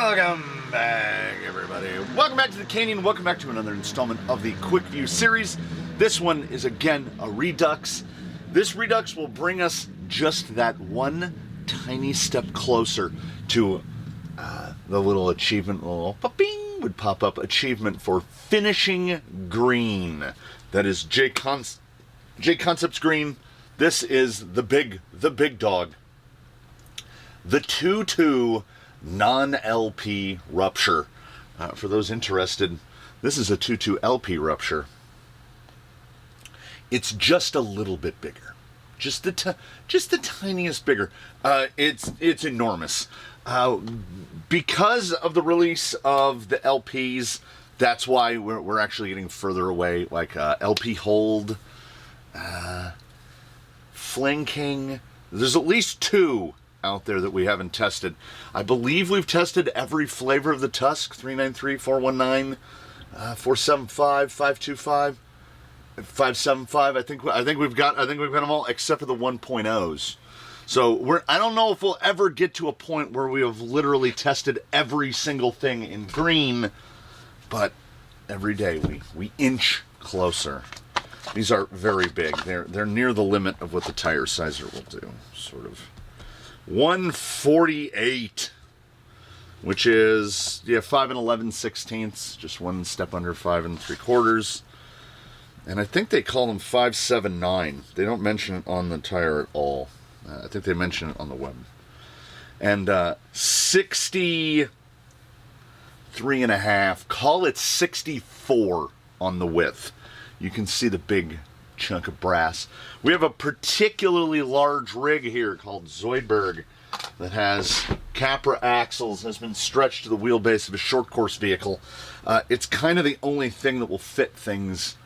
Welcome back, everybody. Welcome back to the Canyon. Welcome back to another installment of the Quickview series. This one is, again, a Redux. This Redux will bring us just that one tiny step closer to the little achievement, little pa-bing would pop up achievement for finishing green. That is JConcepts Green. This is the big dog. The 2-2 non-LP Rupture. For those interested, this is a 2-2 LP Rupture. It's just a little bit bigger. Just the tiniest bigger. It's enormous. Because of the release of the LPs, that's why we're actually getting further away. Like LP Hold, Flanking. There's at least two out there that we haven't tested. I believe we've tested every flavor of the Tusk: 393, 419, 475, 525, 575. I think we've got them all except for the 1.0s. So I don't know if we'll ever get to a point where we have literally tested every single thing in green, but every day we inch closer. These are very big. They're near the limit of what the tire sizer will do, sort of. 148, which is 5 11/16, just one step under 5 3/4, and I think they call them 579. They don't mention it on the tire at all. I think they mention it on the web. And 63.5, call it 64 on the width. You can see the big chunk of brass. We have a particularly large rig here called Zoidberg that has Capra axles, has been stretched to the wheelbase of a short course vehicle. It's kind of the only thing that will fit things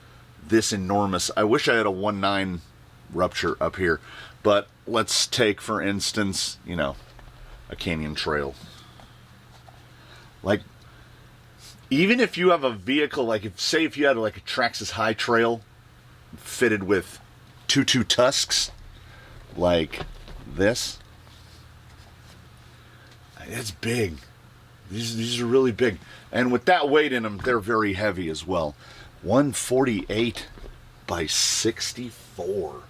this enormous. I wish I had a 1.9 Rupture up here, but let's take, for instance, a Canyon Trail. Like, even if you have a vehicle, like if you had like a Traxxas High Trail fitted with 2-2 Tusks, like this, it's big. These are really big, and with that weight in them, they're very heavy as well. 148 by 64.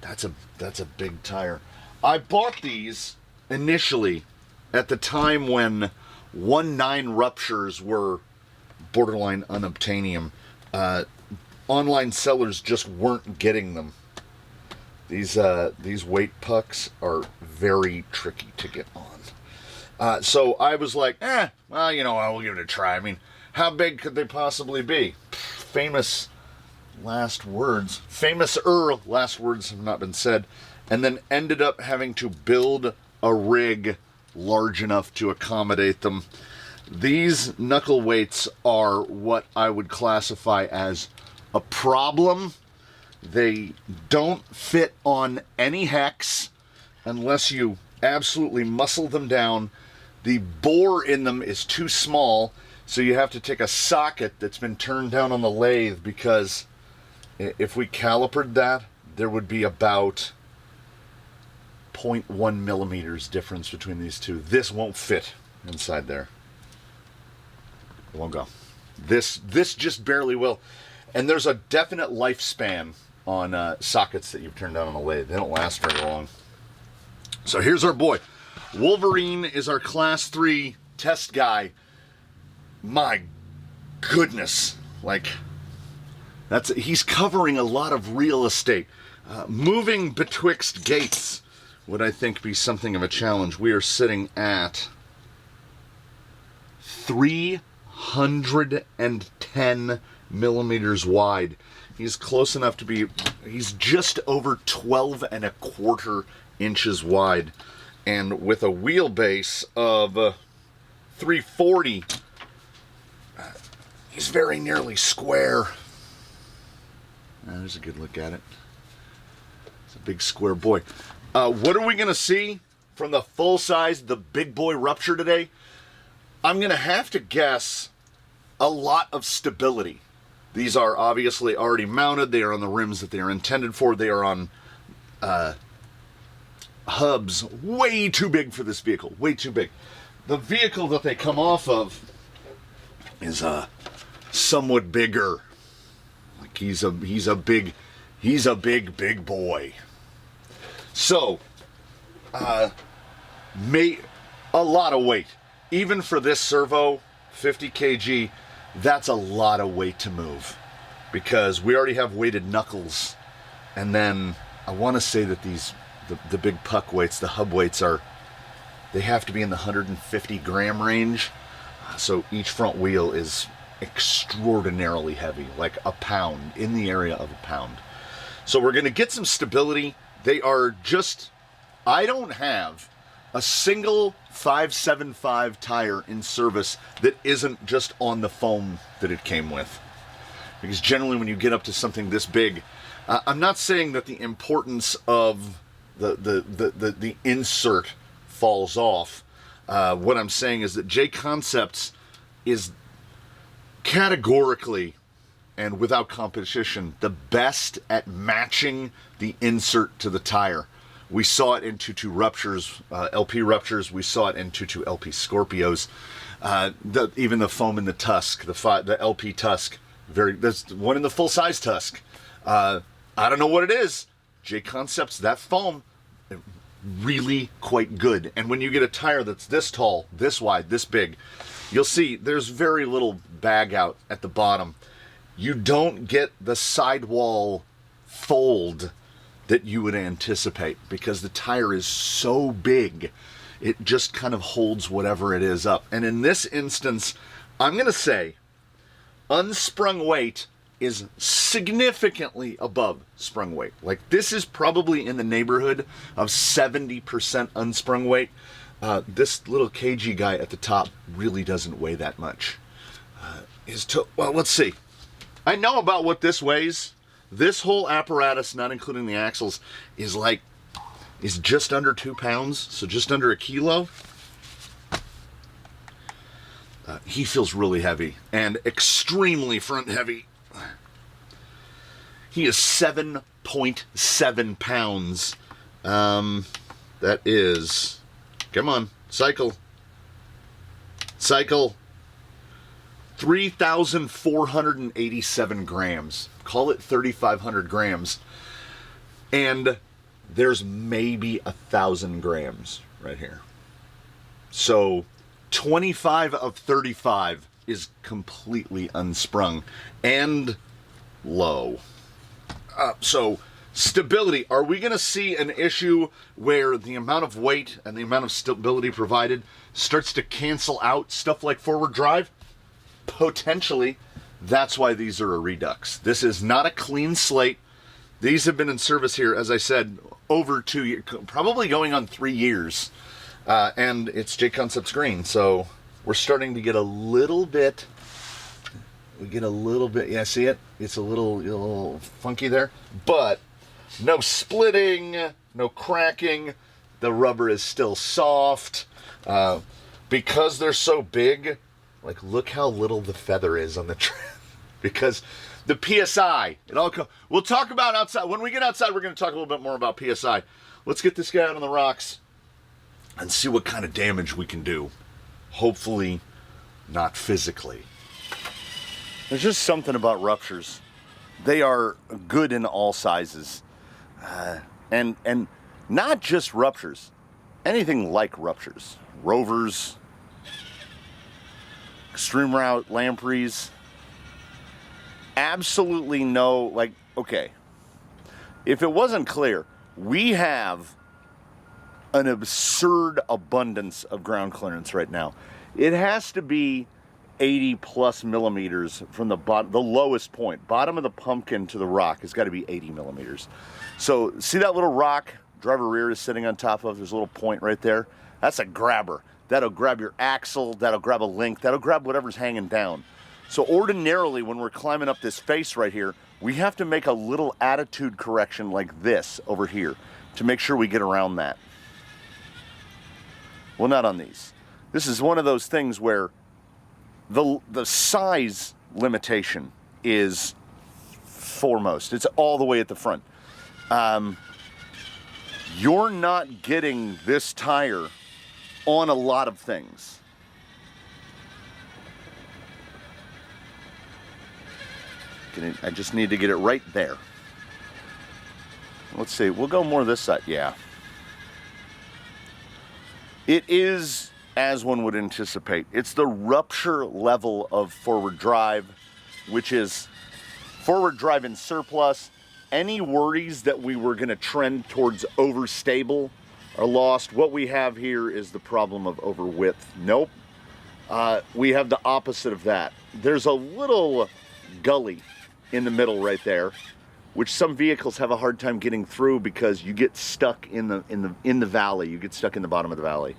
That's a big tire. I bought these initially at the time when 1.9 Ruptures were borderline unobtainium. Online sellers just weren't getting them. These weight pucks are very tricky to get on. So I was like, I will give it a try. I mean, how big could they possibly be? Famous last words have not been said. And then ended up having to build a rig large enough to accommodate them. These knuckle weights are what I would classify as a problem. They don't fit on any hex unless you absolutely muscle them down. The bore in them is too small, so you have to take a socket that's been turned down on the lathe, because if we calipered that, there would be about 0.1 millimeters difference between these two. This won't fit inside there. It won't go. This just barely will. And there's a definite lifespan on sockets that you've turned down on the lathe. They don't last very long. So here's our boy. Wolverine is our class 3 test guy. My goodness. Like, he's covering a lot of real estate. Moving betwixt gates would, I think, be something of a challenge. We are sitting at 310 millimeters wide. He's close enough to be, he's just over 12.25 inches wide. And with a wheelbase of 340, he's very nearly square. There's a good look at it. It's a big square boy. What are we going to see from the full size, the big boy Rupture today? I'm going to have to guess a lot of stability. These are obviously already mounted. They are on the rims that they are intended for. They are on hubs way too big for this vehicle. Way too big. the vehicle that they come off of is somewhat bigger. Like he's a big boy. So a lot of weight. Even for this servo, 50 kg, that's a lot of weight to move. Because we already have weighted knuckles. And then I want to say that the big puck weights, the hub weights they have to be in the 150 gram range. So each front wheel is extraordinarily heavy, like a pound, in the area of a pound. So we're going to get some stability. They are just, I don't have a single 575 tire in service that isn't just on the foam that it came with. Because generally when you get up to something this big, I'm not saying that the importance of the insert falls off. What I'm saying is that JConcepts is categorically and without competition the best at matching the insert to the tire. We saw it in 22 Ruptures, LP Ruptures. We saw it in 22 LP Scorpios. Even the foam in the Tusk, the LP Tusk. There's one in the full size Tusk. I don't know what it is. JConcepts, that foam, really quite good. And when you get a tire that's this tall, this wide, this big, you'll see there's very little bag out at the bottom. You don't get the sidewall fold that you would anticipate because the tire is so big, it just kind of holds whatever it is up. And in this instance, I'm going to say unsprung weight is significantly above sprung weight. Like this is probably in the neighborhood of 70% unsprung weight. This little kg guy at the top really doesn't weigh that much. Well, let's see. I know about what this weighs. This whole apparatus, not including the axles, is just under 2 pounds, so just under a kilo. He feels really heavy and extremely front heavy. He is 7.7 pounds. That is, come on, cycle. 3,487 grams. Call it 3,500 grams. And there's maybe 1,000 grams right here. So 25 of 35 is completely unsprung and low. So stability, are we going to see an issue where the amount of weight and the amount of stability provided starts to cancel out stuff like forward drive? Potentially. That's why these are a Redux. This is not a clean slate. These have been in service here, as I said, over 2 years, probably going on 3 years. And it's JConcepts green, so we're starting to get a little bit. Yeah, see it? It's a little funky there. But no splitting, no cracking. The rubber is still soft. Because they're so big, like look how little the feather is on the trim. Because the PSI, we'll talk about outside. When we get outside, we're going to talk a little bit more about PSI. Let's get this guy out on the rocks and see what kind of damage we can do. Hopefully not physically. There's just something about Ruptures. They are good in all sizes. And not just Ruptures. Anything like Ruptures. Rovers, Extreme Route, Lampreys. Absolutely no, okay. If it wasn't clear, we have an absurd abundance of ground clearance right now. It has to be 80 plus millimeters from the lowest point. Bottom of the pumpkin to the rock has got to be 80 millimeters. So see that little rock driver rear is sitting on top of? There's a little point right there. That's a grabber. That'll grab your axle, that'll grab a link, that'll grab whatever's hanging down. So ordinarily when we're climbing up this face right here, we have to make a little attitude correction like this over here to make sure we get around that. Well, not on these. This is one of those things where the size limitation is foremost. It's all the way at the front. You're not getting this tire on a lot of things. I just need to get it right there. Let's see, we'll go more this side, yeah. It is, as one would anticipate, it's the rupture level of forward drive, which is forward drive in surplus. Any worries that we were going to trend towards overstable are lost. What we have here is the problem of over width. Nope. We have the opposite of that. There's a little gully in the middle right there, which some vehicles have a hard time getting through because you get stuck in the valley. You get stuck in the bottom of the valley.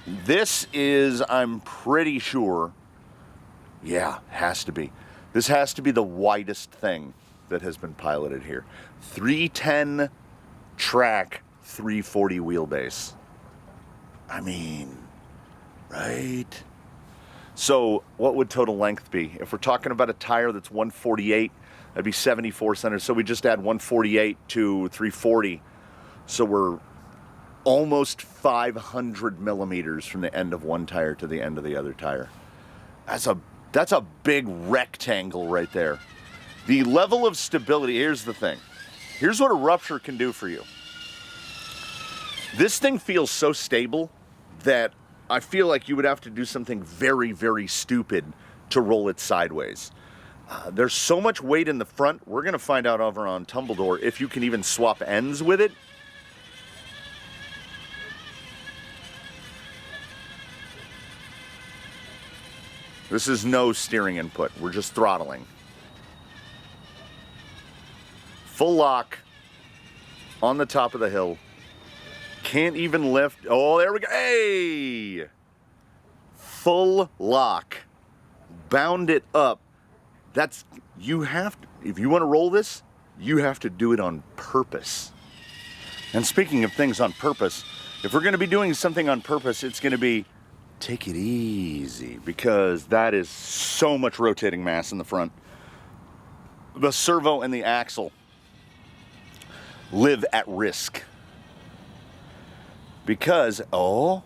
This is, I'm pretty sure, yeah, has to be. This has to be the widest thing that has been piloted here. 310 track, 340 wheelbase. I mean, right? So what would total length be? If we're talking about a tire that's 148, that'd be 74 centimeters. So we just add 148 to 340. So we're almost 500 millimeters from the end of one tire to the end of the other tire. That's a big rectangle right there. The level of stability, here's the thing. Here's what a rupture can do for you. This thing feels so stable that I feel like you would have to do something very, very stupid to roll it sideways. There's so much weight in the front. We're going to find out over on Tumbledore if you can even swap ends with it. This is no steering input. We're just throttling. Full lock on the top of the hill. Can't even lift. Oh, there we go. Hey! Full lock. Bound it up. That's, you have to, if you want to roll this, you have to do it on purpose. And speaking of things on purpose, if we're going to be doing something on purpose, it's going to be take it easy, because that is so much rotating mass in the front. The servo and the axle live at risk. Because, oh,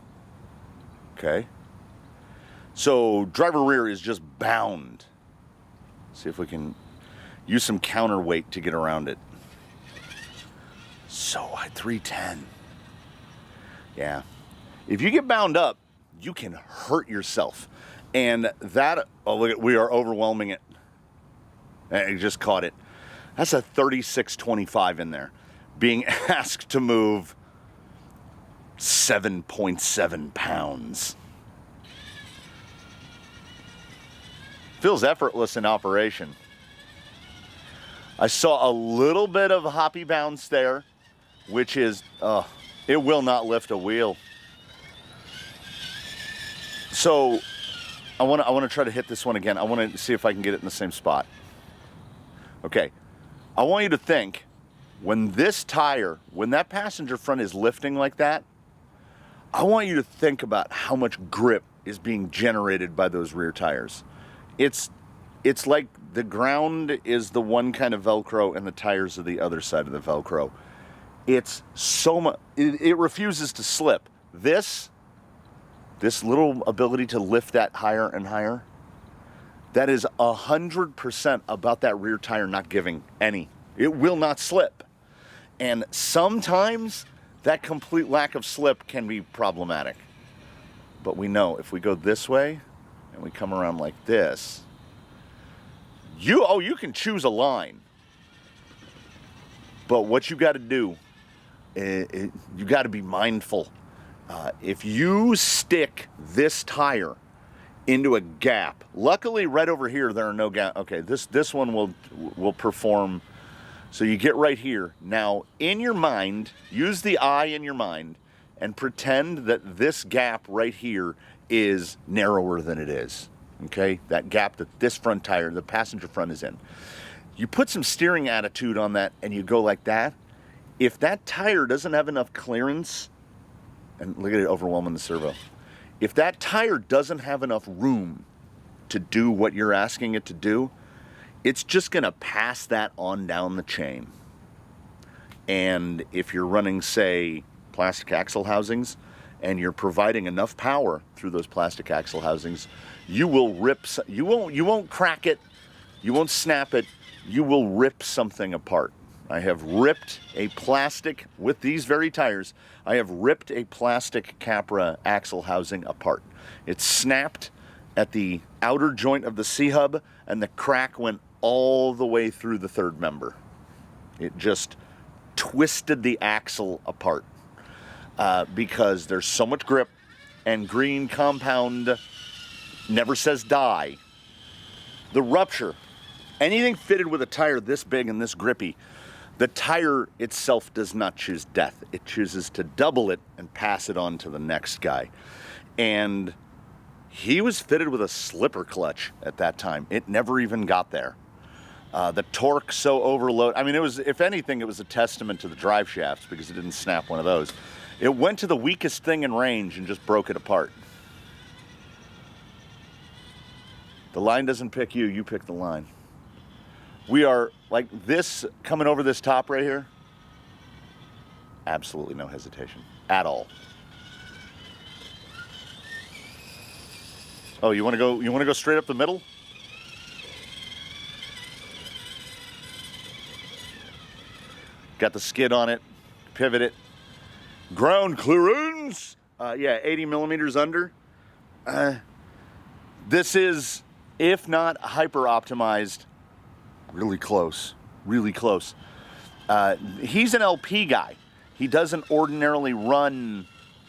okay. So driver rear is just bound. See if we can use some counterweight to get around it. So at 310. Yeah. If you get bound up, you can hurt yourself. And that, oh look at, we are overwhelming it. I just caught it. That's a 3625 in there. Being asked to move 7.7 pounds. Feels effortless in operation. I saw a little bit of hoppy bounce there, which is, it will not lift a wheel. So I want to try to hit this one again. I want to see if I can get it in the same spot. Okay. I want you to think, when this tire, when that passenger front is lifting like that, I want you to think about how much grip is being generated by those rear tires. It's like the ground is the one kind of Velcro and the tires are the other side of the Velcro. It's so much, it refuses to slip. This little ability to lift that higher and higher, that is 100% about that rear tire not giving any. It will not slip. And sometimes that complete lack of slip can be problematic. But we know if we go this way and we come around like this, you can choose a line. But what you got to do, you got to be mindful. If you stick this tire into a gap, luckily right over here there are no gaps. Okay, this one will perform. So you get right here. Now, in your mind, use the eye in your mind and pretend that this gap right here is narrower than it is. Okay? That gap that this front tire, the passenger front, is in. You put some steering attitude on that and you go like that. If that tire doesn't have enough clearance, and look at it overwhelming the servo. If that tire doesn't have enough room to do what you're asking it to do, it's just going to pass that on down the chain. And if you're running, say, plastic axle housings, and you're providing enough power through those plastic axle housings, you will rip, you won't crack it, you won't snap it, you will rip something apart. I have ripped a plastic, with these very tires, I have ripped a plastic Capra axle housing apart. It snapped at the outer joint of the C-hub, and the crack went all the way through the third member. It just twisted the axle apart because there's so much grip, and green compound never says die. The Rupture, anything fitted with a tire this big and this grippy, the tire itself does not choose death. It chooses to double it and pass it on to the next guy. And he was fitted with a slipper clutch at that time. It never even got there. The torque so overloaded. I mean, it was, if anything, it was a testament to the drive shafts because it didn't snap one of those. It went to the weakest thing in range and just broke it apart. The line doesn't pick you, you pick the line. We are like this, coming over this top right here. Absolutely no hesitation at all. Oh, you want to go? You want to go straight up the middle? Got the skid on it, pivot it. Ground clearance. Yeah, 80 millimeters under. This is, if not hyper optimized, really close, really close. He's an LP guy. He doesn't ordinarily run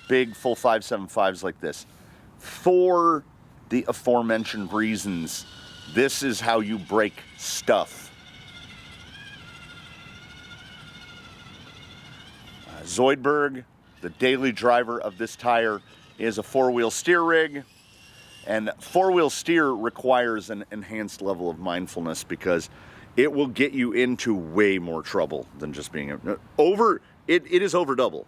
big full 575s like this. For the aforementioned reasons, this is how you break stuff. Zoidberg, the daily driver of this tire, is a four-wheel steer rig. And four-wheel steer requires an enhanced level of mindfulness because it will get you into way more trouble than just being over. It is over double.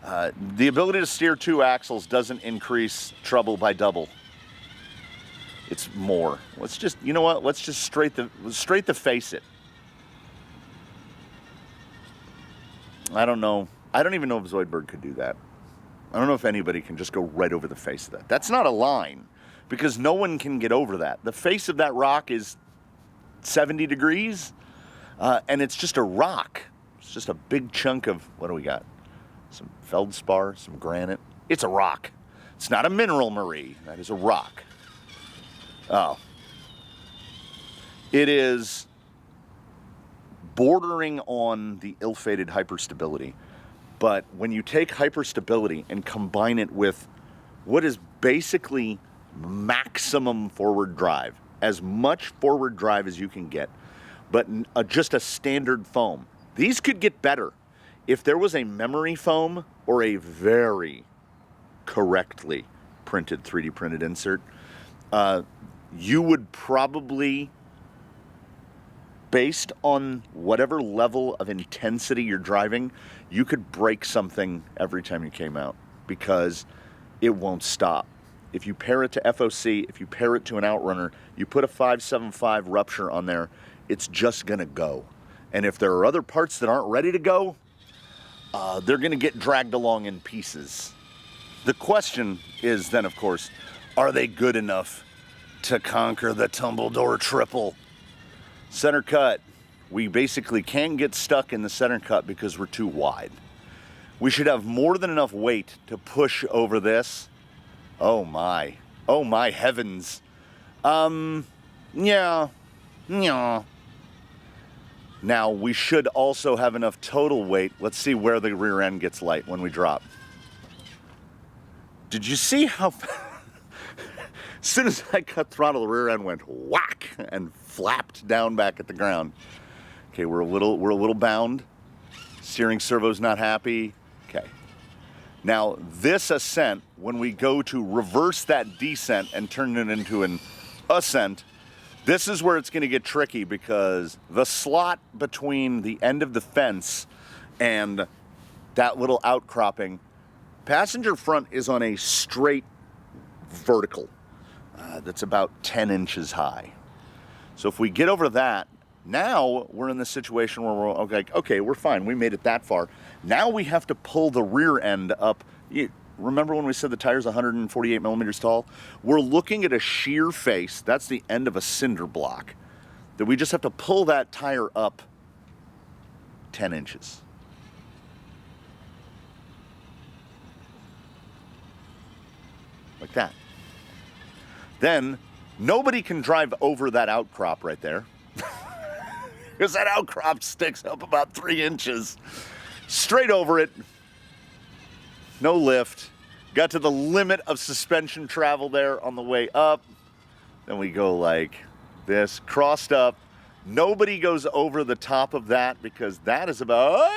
The ability to steer two axles doesn't increase trouble by double. It's more. Let's just, you know what? Let's just straight the face it. I don't know. I don't even know if Zoidberg could do that. I don't know if anybody can just go right over the face of that. That's not a line, because no one can get over that. The face of that rock is 70 degrees, and it's just a rock. It's just a big chunk of, what do we got? Some feldspar, some granite. It's a rock. It's not a mineral, Marie. That is a rock. Oh. It is bordering on the ill-fated hyperstability. But when you take hyperstability and combine it with what is basically maximum forward drive, as much forward drive as you can get, but just a standard foam. These could get better. If there was a memory foam or a very correctly printed 3D printed insert, you would probably, based on whatever level of intensity you're driving, you could break something every time you came out because it won't stop. If you pair it to FOC, if you pair it to an outrunner, you put a 575 Rupture on there, it's just gonna go. And if there are other parts that aren't ready to go, they're gonna get dragged along in pieces. The question is then, of course, are they good enough to conquer the Tumbledore triple? Center cut. We basically can't get stuck in the center cut because we're too wide. We should have more than enough weight to push over this. Oh my heavens. Yeah. Now we should also have enough total weight. Let's see where the rear end gets light when we drop. Did you see how as soon as I cut throttle, the rear end went whack and flapped down back at the ground. Okay, we're a little bound. Steering servo's not happy. Okay. Now this ascent, when we go to reverse that descent and turn it into an ascent, this is where it's going to get tricky because the slot between the end of the fence and that little outcropping, passenger front is on a straight vertical that's about 10 inches high. So if we get over that, now we're in the situation where we're okay, we're fine. We made it that far. Now we have to pull the rear end up. remember when we said the tire's 148 millimeters tall? We're looking at a shear face. That's the end of a cinder block. That we just have to pull that tire up 10 inches. Like that. Then, nobody can drive over that outcrop right there. Because that outcrop sticks up about 3 inches. Straight over it. No lift. Got to the limit of suspension travel there on the way up. Then we go like this, crossed up. Nobody goes over the top of that because that is about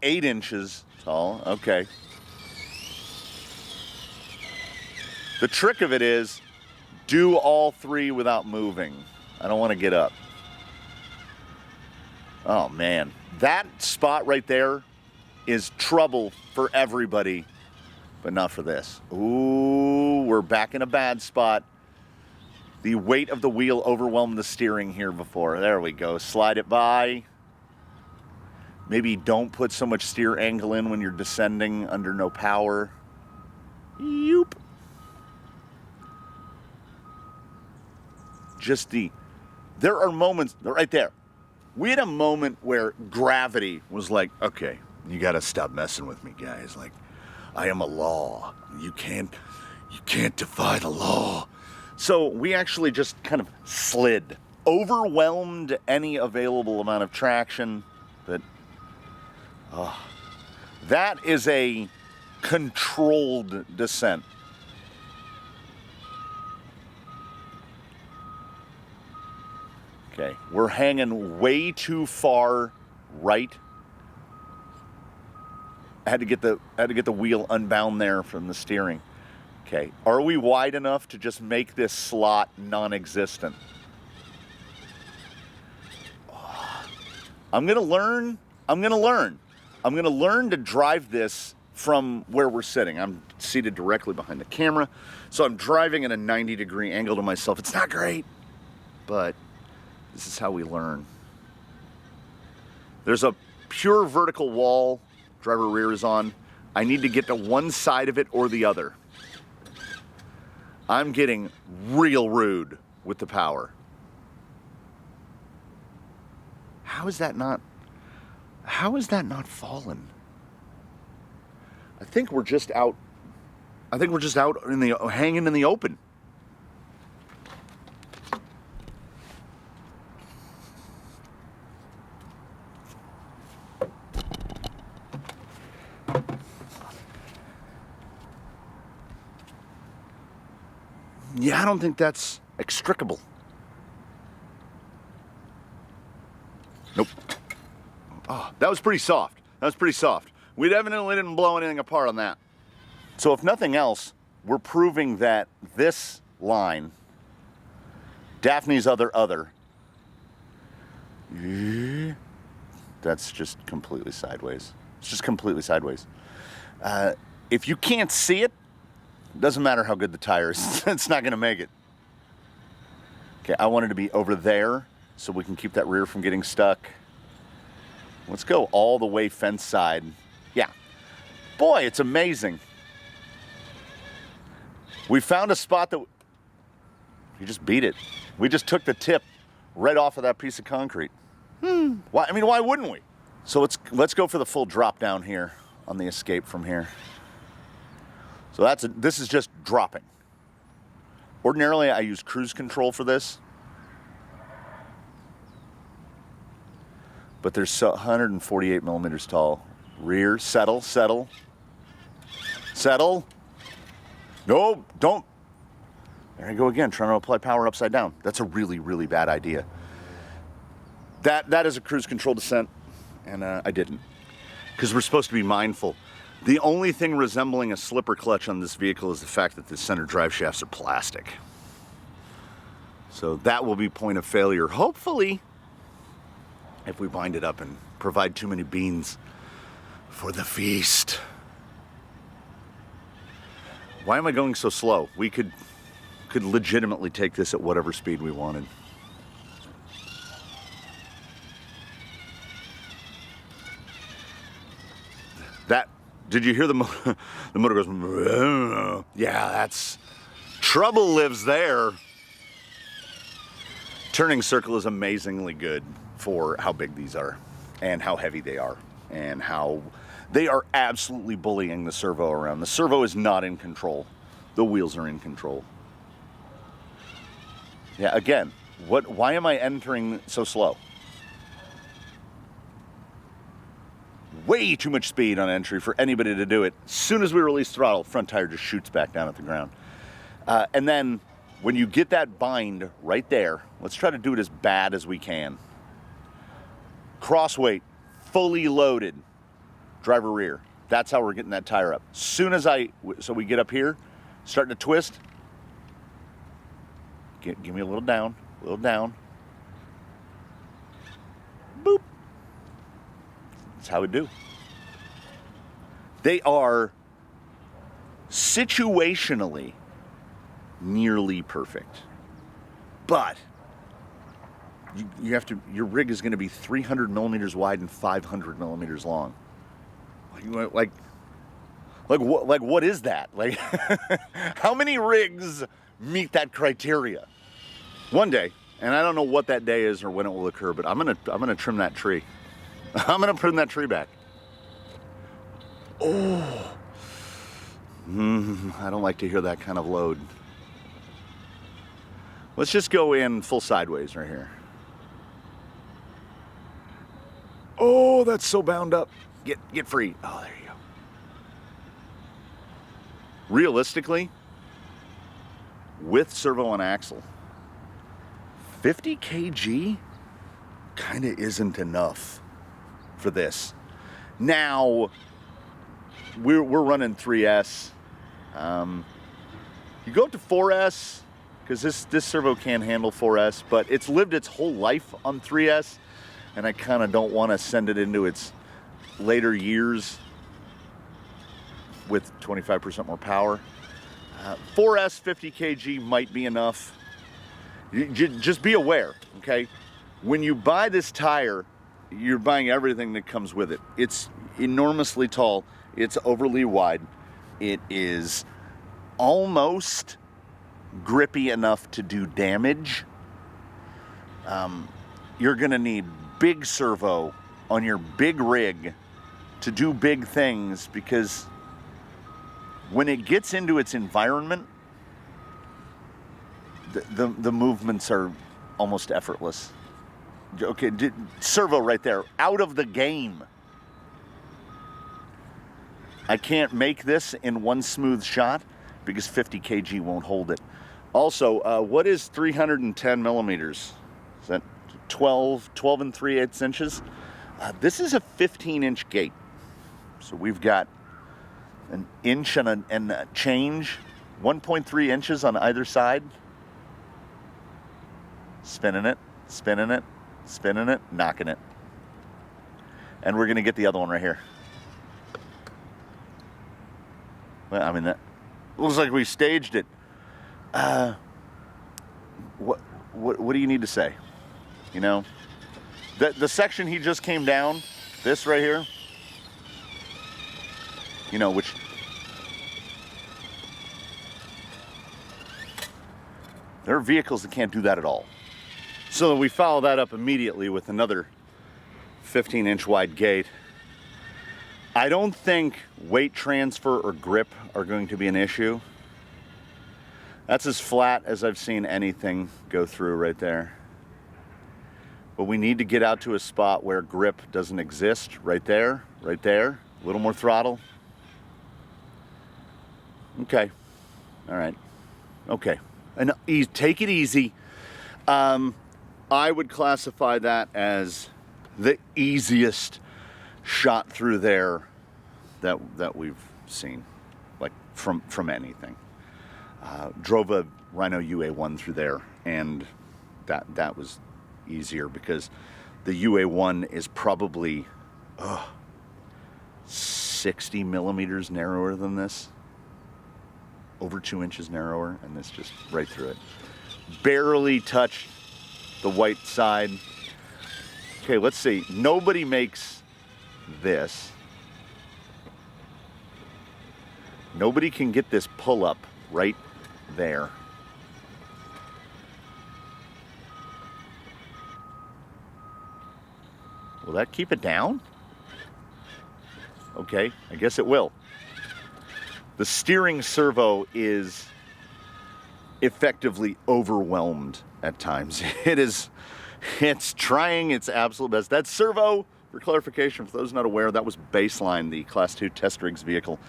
8 inches tall. Okay. The trick of it is do all 3 without moving. I don't want to get up. Oh man, that spot right there is trouble for everybody, but not for this. Ooh, we're back in a bad spot. The weight of the wheel overwhelmed the steering here before. There we go, slide it by. Maybe don't put so much steer angle in when you're descending under no power. Yoop. There are moments, right there. We had a moment where gravity was like, okay, you gotta stop messing with me, guys. Like, I am a law. You can't defy the law. So we actually just kind of slid. Overwhelmed any available amount of traction. But, that is a controlled descent. Okay, we're hanging way too far right. I had to get the wheel unbound there from the steering. Okay, are we wide enough to just make this slot non-existent? I'm gonna learn to drive this from where we're sitting. I'm seated directly behind the camera, so I'm driving at a 90-degree angle to myself. It's not great, but this is how we learn. There's a pure vertical wall driver rear is on. I need to get to one side of it or the other. I'm getting real rude with the power. How is that not fallen? I think we're just out in the hanging in the open. Yeah, I don't think that's extricable. Nope. Oh, that was pretty soft. We definitely didn't blow anything apart on that. So if nothing else, we're proving that this line, Daphne's other, that's just completely sideways. It's just completely sideways. If you can't see it, doesn't matter how good the tire is, it's not gonna make it. Okay, I want it to be over there so we can keep that rear from getting stuck. Let's go all the way fence side. Yeah, boy, it's amazing. We found a spot that, you just beat it. We just took the tip right off of that piece of concrete. Why wouldn't we? So let's go for the full drop down here on the escape from here. So this is just dropping. Ordinarily, I use cruise control for this. But there's 148 millimeters tall. Rear, settle. No, don't. There I go again, trying to apply power upside down. That's a really, really bad idea. That is a cruise control descent, and I didn't. Because we're supposed to be mindful. The only thing resembling a slipper clutch on this vehicle is the fact that the center drive shafts are plastic. So that will be point of failure, hopefully, if we bind it up and provide too many beans for the feast. Why am I going so slow? We could legitimately take this at whatever speed we wanted. Did you hear the motor? The motor goes, yeah, that's, trouble lives there. Turning circle is amazingly good for how big these are and how heavy they are and how they are absolutely bullying the servo around. The servo is not in control. The wheels are in control. Yeah, again, why am I entering so slow? Way too much speed on entry for anybody to do it. As soon as we release throttle, front tire just shoots back down at the ground. And then when you get that bind right there, let's try to do it as bad as we can. Cross weight, fully loaded, driver rear. That's how we're getting that tire up. Soon as so we get up here, starting to twist. Give me a little down, Boop. That's how we do. They are situationally nearly perfect. But you have to, your rig is going to be 300 millimeters wide and 500 millimeters long. Like what is that? Like, how many rigs meet that criteria? One day, and I don't know what that day is or when it will occur, but I'm gonna trim that tree. I'm gonna prune that tree back. Oh, I don't like to hear that kind of load. Let's just go in full sideways right here. Oh, that's so bound up. Get free. Oh, there you go. Realistically, with servo and axle, 50 kg kind of isn't enough for this. Now, we're running 3S. You go up to 4S, because this servo can handle 4S, but it's lived its whole life on 3S, and I kind of don't want to send it into its later years with 25% more power. 4S 50 kg might be enough. Just be aware, okay? When you buy this tire, you're buying everything that comes with it. It's enormously tall. It's overly wide. It is almost grippy enough to do damage. You're gonna need big servo on your big rig to do big things, because when it gets into its environment, the movements are almost effortless. Okay, servo right there, out of the game. I can't make this in one smooth shot because 50 kg won't hold it. Also, what is 310 millimeters? Is that 12 and 3/8 inches? This is a 15-inch gate. So we've got an inch and a change, 1.3 inches on either side. Spinning it, spinning it, spinning it, knocking it. And we're gonna get the other one right here. Well, I mean, that looks like we staged it. What do you need to say? You know, the section he just came down, this right here, you know, which there are vehicles that can't do that at all. So we follow that up immediately with another 15-inch wide gate. I don't think weight transfer or grip are going to be an issue. That's as flat as I've seen anything go through right there. But we need to get out to a spot where grip doesn't exist. Right there, right there. A little more throttle. Okay. All right. Okay. And take it easy. I would classify that as the easiest shot through there that we've seen, like from anything. Drove a Rhino UA1 through there, and that was easier because the UA1 is probably 60 millimeters narrower than this, over 2 inches narrower, and this just right through it. Barely touched the white side. Okay, let's see. Nobody makes this. Nobody can get this pull-up right there. Will that keep it down? Okay, I guess it will. The steering servo is effectively overwhelmed at times. It's trying its absolute best. That servo, for clarification, for those not aware, that was Baseline, the Class 2 test rigs vehicle.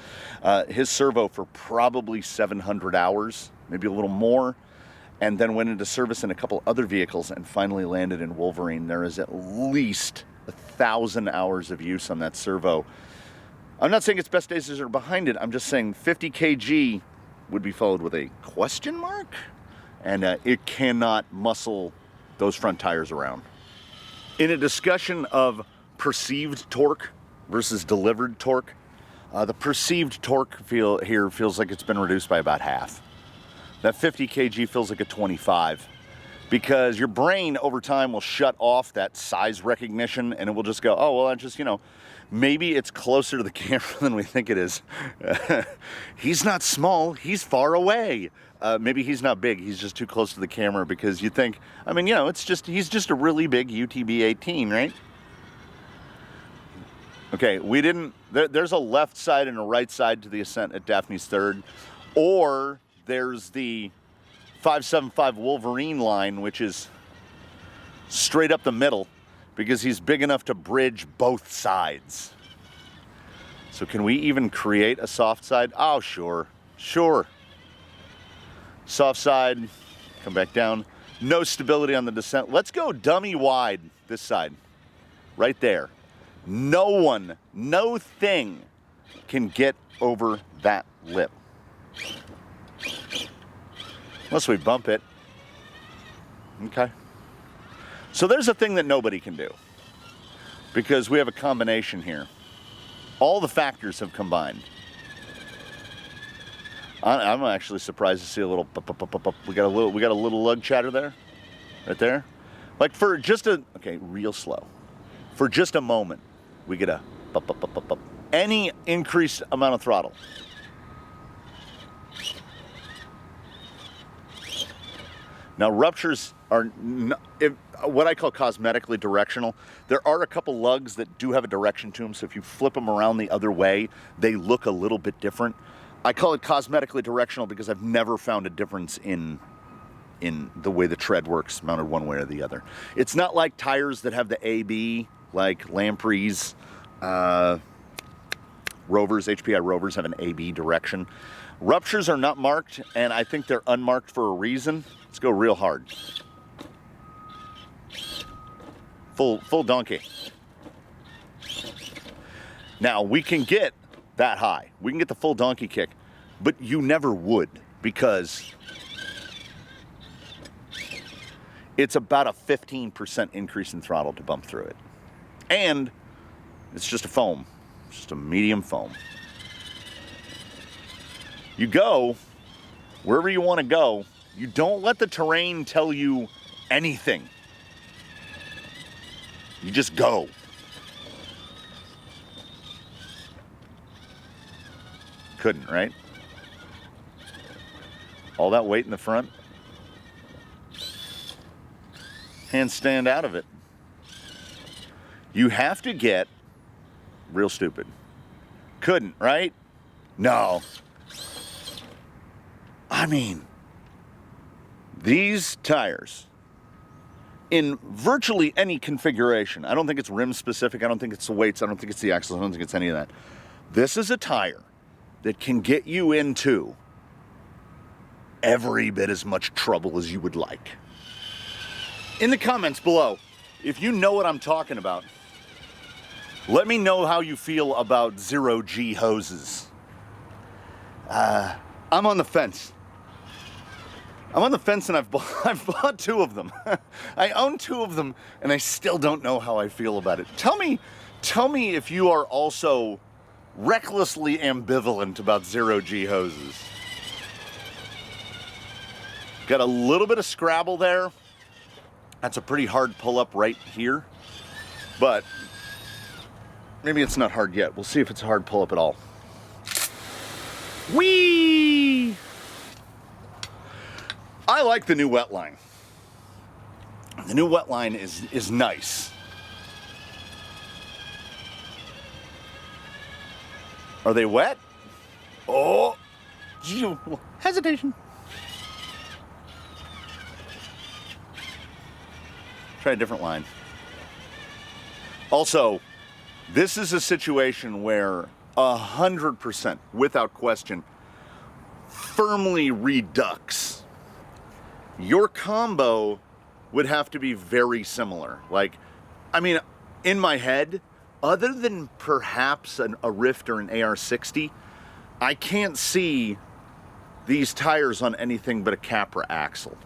His servo for probably 700 hours, maybe a little more, and then went into service in a couple other vehicles and finally landed in Wolverine. There is at least 1,000 hours of use on that servo. I'm not saying its best days are behind it. I'm just saying 50 kg would be followed with a question mark, and it cannot muscle those front tires around. In a discussion of perceived torque versus delivered torque, the perceived torque here feels like it's been reduced by about half. That 50 kg feels like a 25, because your brain over time will shut off that size recognition and it will just go, oh, well, I just, maybe it's closer to the camera than we think it is. He's not small, he's far away. Maybe he's not big, he's just too close to the camera, because you think, he's just a really big UTB 18, right? Okay, there's a left side and a right side to the ascent at Daphne's Third, or there's the 575 Wolverine line, which is straight up the middle, because he's big enough to bridge both sides. So can we even create a soft side? Oh, sure. Soft side, come back down. No stability on the descent. Let's go dummy wide this side, right there. No thing can get over that lip. Unless we bump it. Okay. So there's a thing that nobody can do, because we have a combination here. All the factors have combined. I'm actually surprised to see a little. We got a little lug chatter there, right there. Like for just real slow. For just a moment, we get a any increased amount of throttle. Now, ruptures are what I call cosmetically directional. There are a couple lugs that do have a direction to them, so if you flip them around the other way, they look a little bit different. I call it cosmetically directional because I've never found a difference in the way the tread works mounted one way or the other. It's not like tires that have the AB, like Lampreys, Rovers, HPI Rovers have an AB direction. Ruptures are not marked, and I think they're unmarked for a reason. Let's go real hard. Full donkey. Now, we can get that high. We can get the full donkey kick, but you never would, because it's about a 15% increase in throttle to bump through it. And it's just a foam, just a medium foam. You go wherever you want to go. You don't let the terrain tell you anything. You just go. Couldn't, right? All that weight in the front. Handstand out of it. You have to get real stupid. Couldn't, right? No. I mean, these tires, in virtually any configuration, I don't think it's rim specific, I don't think it's the weights, I don't think it's the axles, I don't think it's any of that. This is a tire that can get you into every bit as much trouble as you would like. In the comments below, if you know what I'm talking about, let me know how you feel about 0G hoses. I'm on the fence. I'm on the fence, and I've bought two of them. I own two of them, and I still don't know how I feel about it. Tell me if you are also recklessly ambivalent about 0G hoses. Got a little bit of scrabble there. That's a pretty hard pull-up right here, but maybe it's not hard yet. We'll see if it's a hard pull-up at all. Whee! I like the new wetline. The new wetline is nice. Are they wet? Oh, hesitation. Try a different line. Also, this is a situation where 100%, without question, firmly Redux. Your combo would have to be very similar. Like, I mean, in my head, other than perhaps a Rift or an AR60, I can't see these tires on anything but a Capra axle.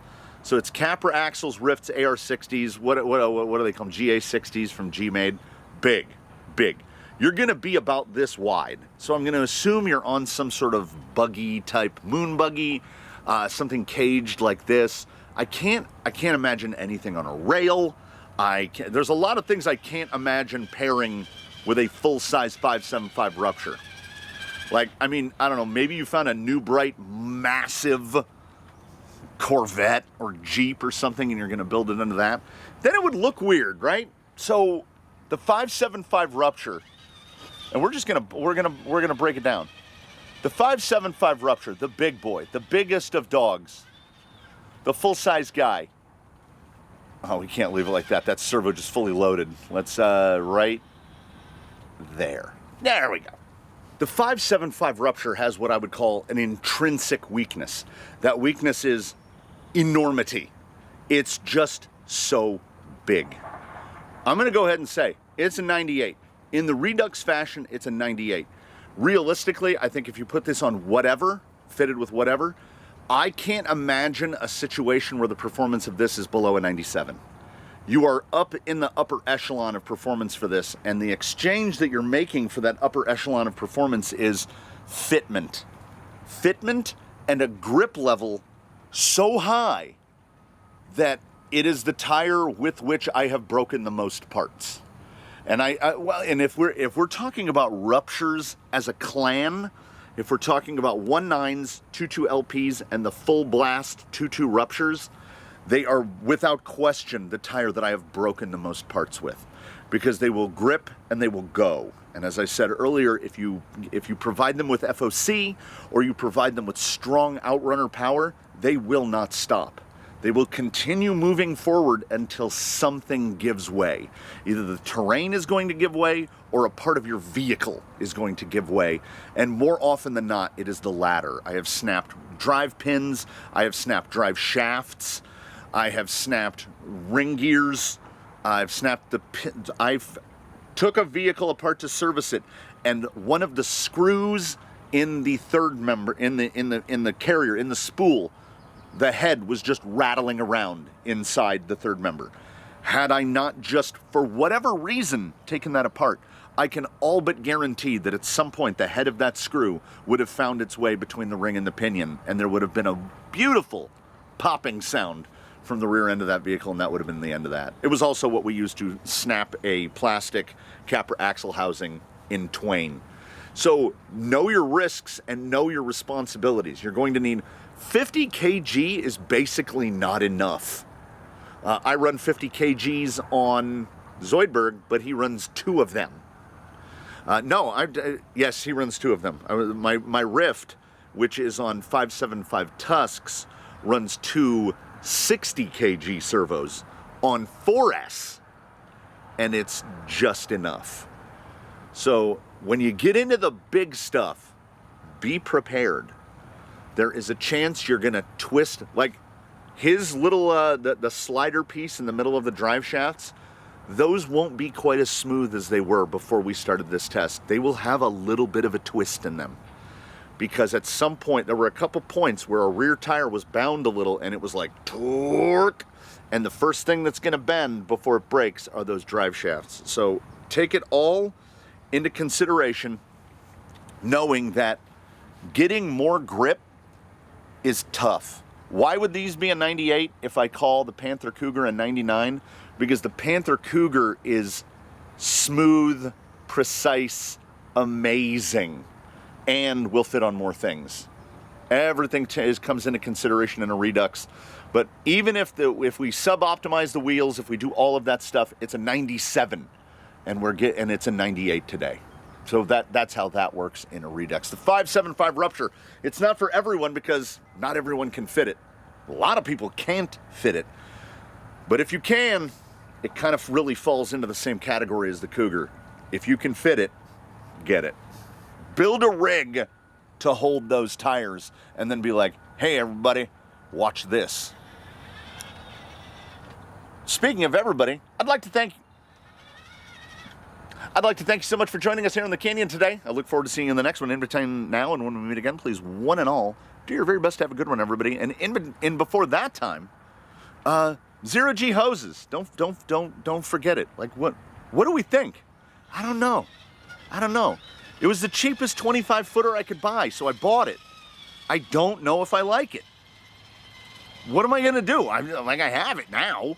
So it's Capra axles, Rifts, AR60s, what do they call them? GA60s from G-Made. Big, big. You're gonna be about this wide. So I'm gonna assume you're on some sort of buggy type, moon buggy, something caged like this. I can't imagine anything on a rail. There's a lot of things I can't imagine pairing with a full-size 575 Rupture. Like, I mean, I don't know, maybe you found a new bright, massive Corvette or Jeep or something and you're gonna build it into that. Then it would look weird, right? So the 575 Rupture, and we're gonna break it down. The 575 Rupture, the big boy, the biggest of dogs, the full-size guy. Oh, we can't leave it like that. That servo just fully loaded. Let's right there. There we go. The 575 Rupture has what I would call an intrinsic weakness. That weakness is enormity. It's just so big. I'm gonna go ahead and say it's a 98. In the Redux fashion, it's a 98. Realistically, I think if you put this on whatever, fitted with whatever, I can't imagine a situation where the performance of this is below a 97. You are up in the upper echelon of performance for this, and the exchange that you're making for that upper echelon of performance is fitment. Fitment and a grip level so high that it is the tire with which I have broken the most parts. And and if we're talking about Ruptures as a clan, if we're talking about 1.9s, 2.2 LPs, and the full blast 2.2 Ruptures, they are without question the tire that I have broken the most parts with, because they will grip and they will go. And as I said earlier, if you provide them with FOC or you provide them with strong outrunner power, they will not stop. They will continue moving forward until something gives way. Either the terrain is going to give way or a part of your vehicle is going to give way. And more often than not, it is the latter. I have snapped drive pins, I have snapped drive shafts, I have snapped ring gears, I've snapped the pins. I've took a vehicle apart to service it, and one of the screws in the third member, in the carrier, in the spool, the head was just rattling around inside the third member. Had I not just, for whatever reason, taken that apart, I can all but guarantee that at some point the head of that screw would have found its way between the ring and the pinion, and there would have been a beautiful popping sound from the rear end of that vehicle, and that would have been the end of that. It was also what we used to snap a plastic Capra axle housing in twain. So know your risks and know your responsibilities. You're going to need 50 kg is basically not enough. I run 50 kgs on Zoidberg, but he runs 2 of them. Yes, he runs 2 of them. My Rift, which is on 575 Tusks, runs 2 60 kg servos on 4S, and it's just enough. So when you get into the big stuff, be prepared. There is a chance you're gonna twist, like his little, the slider piece in the middle of the drive shafts, those won't be quite as smooth as they were before we started this test. They will have a little bit of a twist in them, because at some point, there were a couple points where a rear tire was bound a little and it was like torque, and the first thing that's gonna bend before it breaks are those drive shafts. So take it all into consideration, knowing that getting more grip is tough. Why would these be a 98 if I call the Panther Cougar a 99? Because the Panther Cougar is smooth, precise, amazing. and will fit on more things. Everything comes into consideration in a Redux. But even if we sub-optimize the wheels, if we do all of that stuff, it's a 97, and it's a 98 today. So that's how that works in a Redux. The 575 Rupture, it's not for everyone because not everyone can fit it. A lot of people can't fit it. But if you can, it kind of really falls into the same category as the Cougar. If you can fit it, get it. Build a rig to hold those tires and then be like, hey everybody, watch this. Speaking of everybody, I'd like to thank you so much for joining us here in the Canyon today. I look forward to seeing you in the next one. In between now and when we meet again, please, one and all, do your very best to have a good one, everybody. And in before that time, 0G hoses. Don't forget it. Like what do we think? I don't know. It was the cheapest 25-footer I could buy, so I bought it. I don't know if I like it. What am I gonna do? I have it now.